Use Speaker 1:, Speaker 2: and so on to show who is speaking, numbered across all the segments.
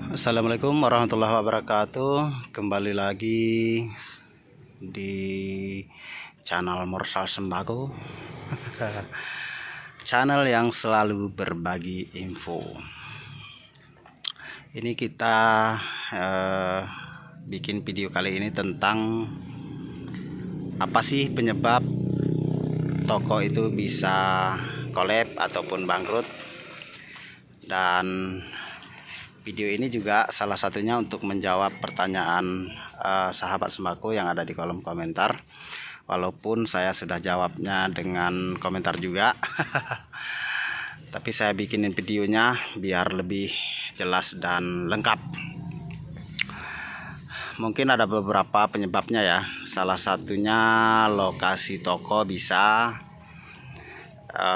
Speaker 1: Assalamualaikum warahmatullahi wabarakatuh. Kembali lagi di channel Morsal Sembako, channel yang selalu berbagi info. Ini kita bikin video kali ini tentang apa sih penyebab toko itu bisa collab ataupun bangkrut. Dan video ini juga salah satunya untuk menjawab pertanyaan sahabat sembako yang ada di kolom komentar. Walaupun saya sudah jawabnya dengan komentar juga. Tapi saya bikinin videonya biar lebih jelas dan lengkap. Mungkin ada beberapa penyebabnya ya. Salah satunya lokasi toko bisa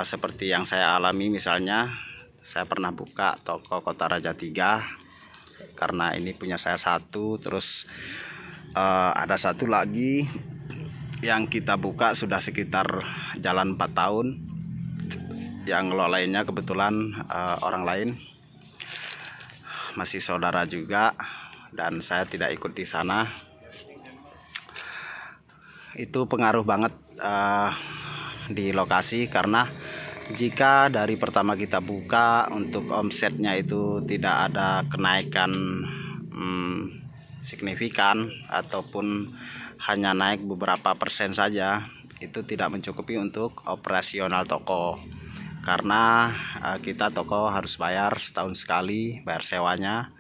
Speaker 1: seperti yang saya alami. Misalnya saya pernah buka toko Kota Raja 3 karena ini punya saya satu, terus ada satu lagi yang kita buka sudah sekitar jalan 4 tahun, yang ngelolainya kebetulan orang lain, masih saudara juga, dan saya tidak ikut di sana. Itu pengaruh banget di lokasi, karena jika dari pertama kita buka untuk omsetnya itu tidak ada kenaikan signifikan ataupun hanya naik beberapa persen saja, itu tidak mencukupi untuk operasional toko, karena kita toko harus bayar setahun sekali, bayar sewanya,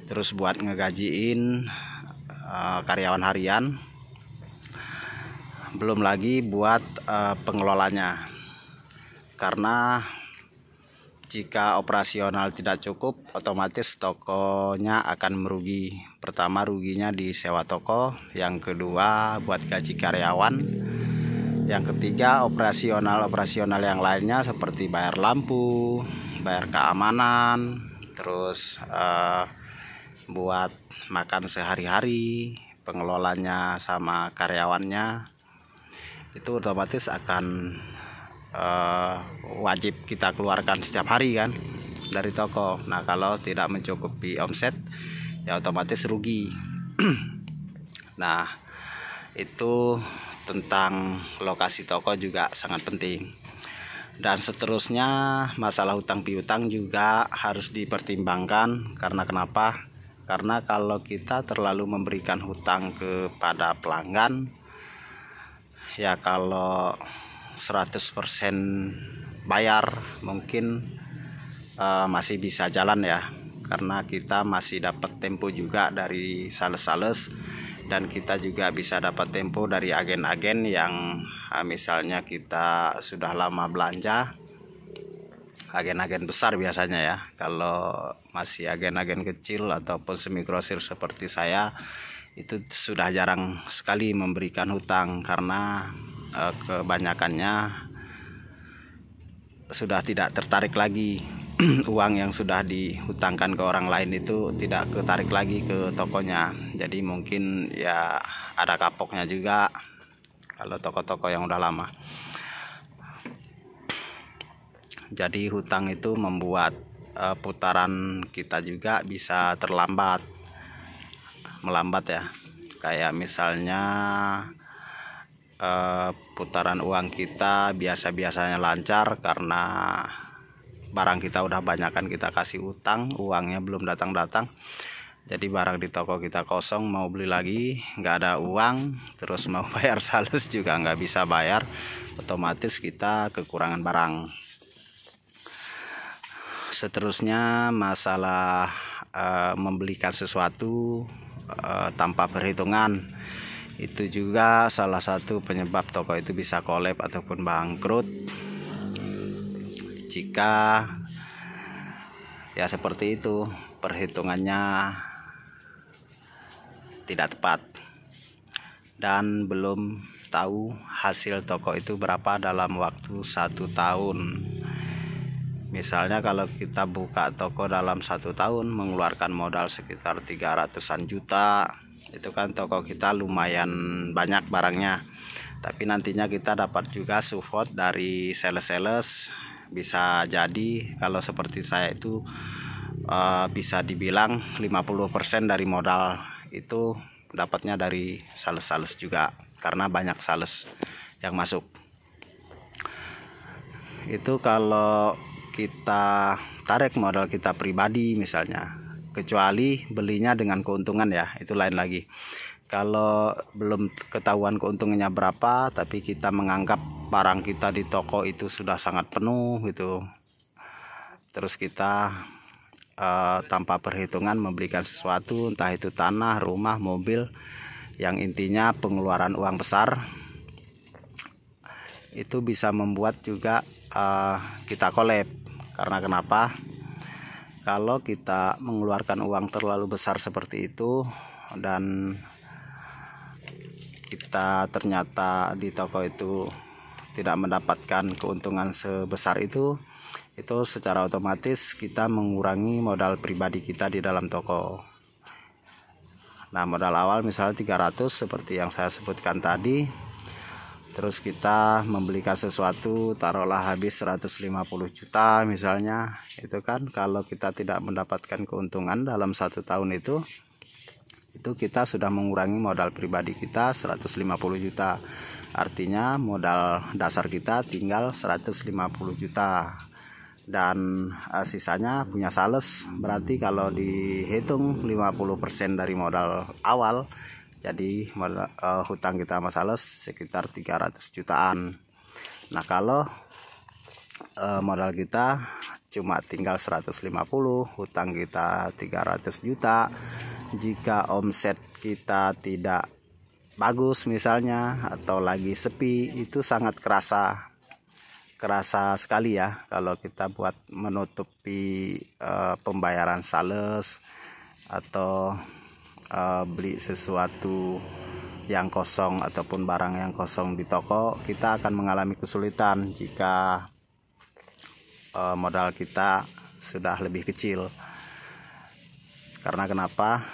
Speaker 1: terus buat ngegajiin karyawan harian, belum lagi buat pengelolanya. Karena jika operasional tidak cukup, otomatis tokonya akan merugi. Pertama, ruginya di sewa toko, yang kedua buat gaji karyawan, yang ketiga operasional yang lainnya seperti bayar lampu, bayar keamanan, terus buat makan sehari-hari, pengelolanya sama karyawannya, itu otomatis akan wajib kita keluarkan setiap hari kan dari toko. Nah, kalau tidak mencukupi omset ya otomatis rugi. Nah, itu tentang lokasi toko juga sangat penting. Dan seterusnya masalah hutang piutang juga harus dipertimbangkan. Karena kenapa? Karena kalau kita terlalu memberikan hutang kepada pelanggan, ya kalau 100% bayar mungkin masih bisa jalan ya, karena kita masih dapat tempo juga dari sales-sales, dan kita juga bisa dapat tempo dari agen-agen yang misalnya kita sudah lama belanja, agen-agen besar biasanya ya. Kalau masih agen-agen kecil ataupun semi-grosir seperti saya, itu sudah jarang sekali memberikan hutang, karena kebanyakannya sudah tidak tertarik lagi. Uang yang sudah dihutangkan ke orang lain itu tidak ketarik lagi ke tokonya. Jadi mungkin ya ada kapoknya juga kalau toko-toko yang udah lama. Jadi hutang itu membuat putaran kita juga bisa melambat ya. Kayak misalnya putaran uang kita biasa-biasanya lancar karena barang kita udah banyak kan kita kasih utang, uangnya belum datang-datang. Jadi barang di toko kita kosong, mau beli lagi nggak ada uang, terus mau bayar sales juga nggak bisa bayar, otomatis kita kekurangan barang. Seterusnya masalah membelikan sesuatu tanpa perhitungan, itu juga salah satu penyebab toko itu bisa collab ataupun bangkrut. Jika ya seperti itu, perhitungannya tidak tepat dan belum tahu hasil toko itu berapa dalam waktu 1 tahun. Misalnya kalau kita buka toko dalam 1 tahun mengeluarkan modal sekitar 300-an juta, itu kan toko kita lumayan banyak barangnya. Tapi nantinya kita dapat juga support dari sales-sales. Bisa jadi kalau seperti saya itu bisa dibilang 50% dari modal itu dapatnya dari sales-sales juga, karena banyak sales yang masuk. Itu kalau kita tarik modal kita pribadi misalnya, kecuali belinya dengan keuntungan ya, itu lain lagi. Kalau belum ketahuan keuntungannya berapa, tapi kita menganggap barang kita di toko itu sudah sangat penuh gitu, terus kita tanpa perhitungan membelikan sesuatu, entah itu tanah, rumah, mobil, yang intinya pengeluaran uang besar, itu bisa membuat juga kita collab. Karena kenapa? Kalau kita mengeluarkan uang terlalu besar seperti itu dan kita ternyata di toko itu tidak mendapatkan keuntungan sebesar itu secara otomatis kita mengurangi modal pribadi kita di dalam toko. Nah, modal awal misalnya 300 seperti yang saya sebutkan tadi, terus kita membelikan sesuatu, taruhlah habis 150 juta misalnya, itu kan kalau kita tidak mendapatkan keuntungan dalam 1 tahun itu kita sudah mengurangi modal pribadi kita 150 juta. Artinya modal dasar kita tinggal 150 juta. Dan sisanya punya sales, berarti kalau dihitung 50% dari modal awal, jadi hutang kita sama sales sekitar 300 jutaan. Nah, kalau modal kita cuma tinggal 150, hutang kita 300 juta, jika omset kita tidak bagus misalnya atau lagi sepi, itu sangat kerasa sekali ya kalau kita buat menutupi pembayaran sales atau beli sesuatu yang kosong ataupun barang yang kosong di toko. Kita akan mengalami kesulitan jika modal kita sudah lebih kecil. Karena kenapa?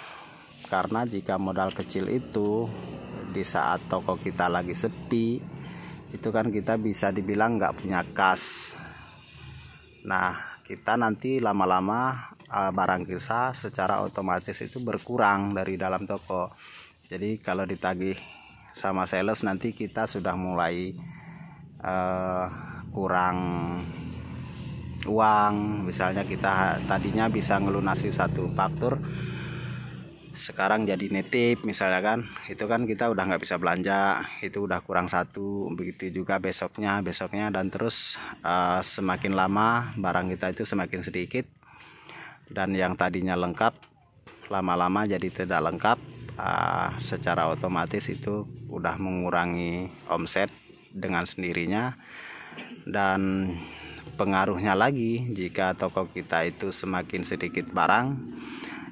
Speaker 1: Karena jika modal kecil itu di saat toko kita lagi sepi, itu kan kita bisa dibilang nggak punya kas. Nah, kita nanti lama-lama barang kita secara otomatis itu berkurang dari dalam toko. Jadi kalau ditagih sama sales, nanti kita sudah mulai kurang uang. Misalnya kita tadinya bisa ngelunasi 1 faktur, sekarang jadi nitip misalnya kan, itu kan kita udah nggak bisa belanja, itu udah kurang 1. Begitu juga besoknya, dan terus semakin lama barang kita itu semakin sedikit, dan yang tadinya lengkap lama-lama jadi tidak lengkap. Secara otomatis itu udah mengurangi omset dengan sendirinya. Dan pengaruhnya lagi, jika toko kita itu semakin sedikit barang,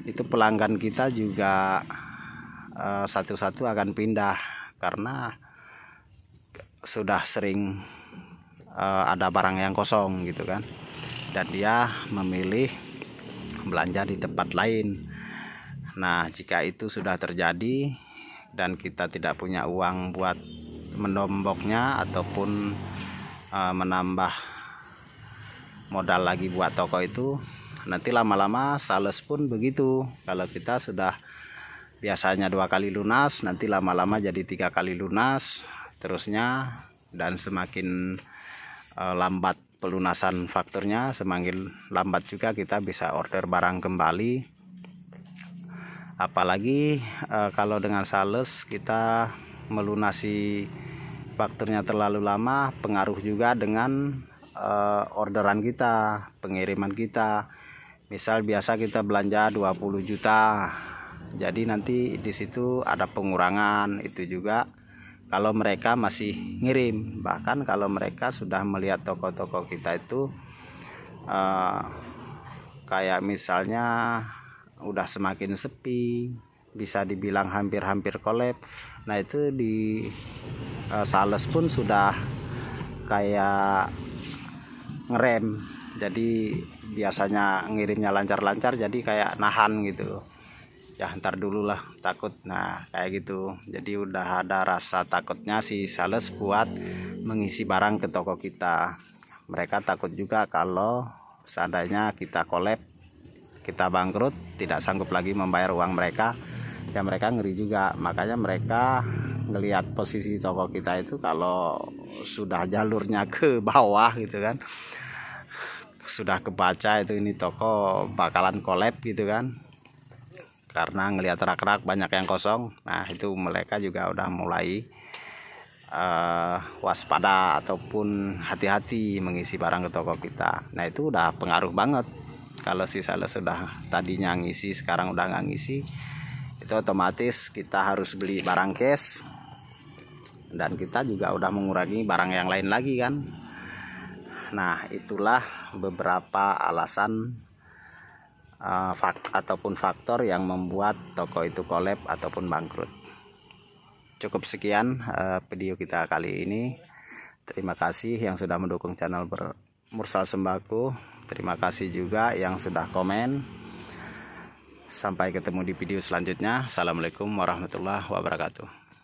Speaker 1: itu pelanggan kita juga satu-satu akan pindah, karena sudah sering ada barang yang kosong gitu kan, dan dia memilih belanja di tempat lain. Nah, jika itu sudah terjadi dan kita tidak punya uang buat menomboknya ataupun menambah modal lagi buat toko itu, nanti lama-lama sales pun begitu. Kalau kita sudah biasanya 2 kali lunas, nanti lama-lama jadi 3 kali lunas terusnya, dan semakin lambat pelunasan fakturnya, semakin lambat juga kita bisa order barang kembali. Apalagi kalau dengan sales kita melunasi fakturnya terlalu lama, pengaruh juga dengan orderan kita, pengiriman kita. Misal biasa kita belanja 20 juta, jadi nanti di situ ada pengurangan. Itu juga kalau mereka masih ngirim. Bahkan kalau mereka sudah melihat toko-toko kita itu kayak misalnya udah semakin sepi, bisa dibilang hampir-hampir collab, nah itu di sales pun sudah kayak ngerem. Jadi biasanya ngirimnya lancar-lancar, jadi kayak nahan gitu ya, ntar dulu lah, takut. Nah, kayak gitu. Jadi udah ada rasa takutnya si sales buat mengisi barang ke toko kita. Mereka takut juga kalau seandainya kita collab kita bangkrut, tidak sanggup lagi membayar uang mereka, ya mereka ngeri juga. Makanya mereka ngelihat posisi toko kita itu kalau sudah jalurnya ke bawah gitu kan, sudah kebaca itu ini toko bakalan collab gitu kan, karena ngelihat rak-rak banyak yang kosong. Nah itu mereka juga udah mulai waspada ataupun hati-hati mengisi barang ke toko kita. Nah itu udah pengaruh banget. Kalau si sales sudah tadinya ngisi sekarang udah nggak ngisi, itu otomatis kita harus beli barang cash, dan kita juga udah mengurangi barang yang lain lagi kan. Nah itulah beberapa alasan ataupun faktor yang membuat toko itu collab ataupun bangkrut. Cukup sekian video kita kali ini. Terima kasih yang sudah mendukung channel Mursal Sembako. Terima kasih juga yang sudah komen. Sampai ketemu di video selanjutnya. Assalamualaikum warahmatullahi wabarakatuh.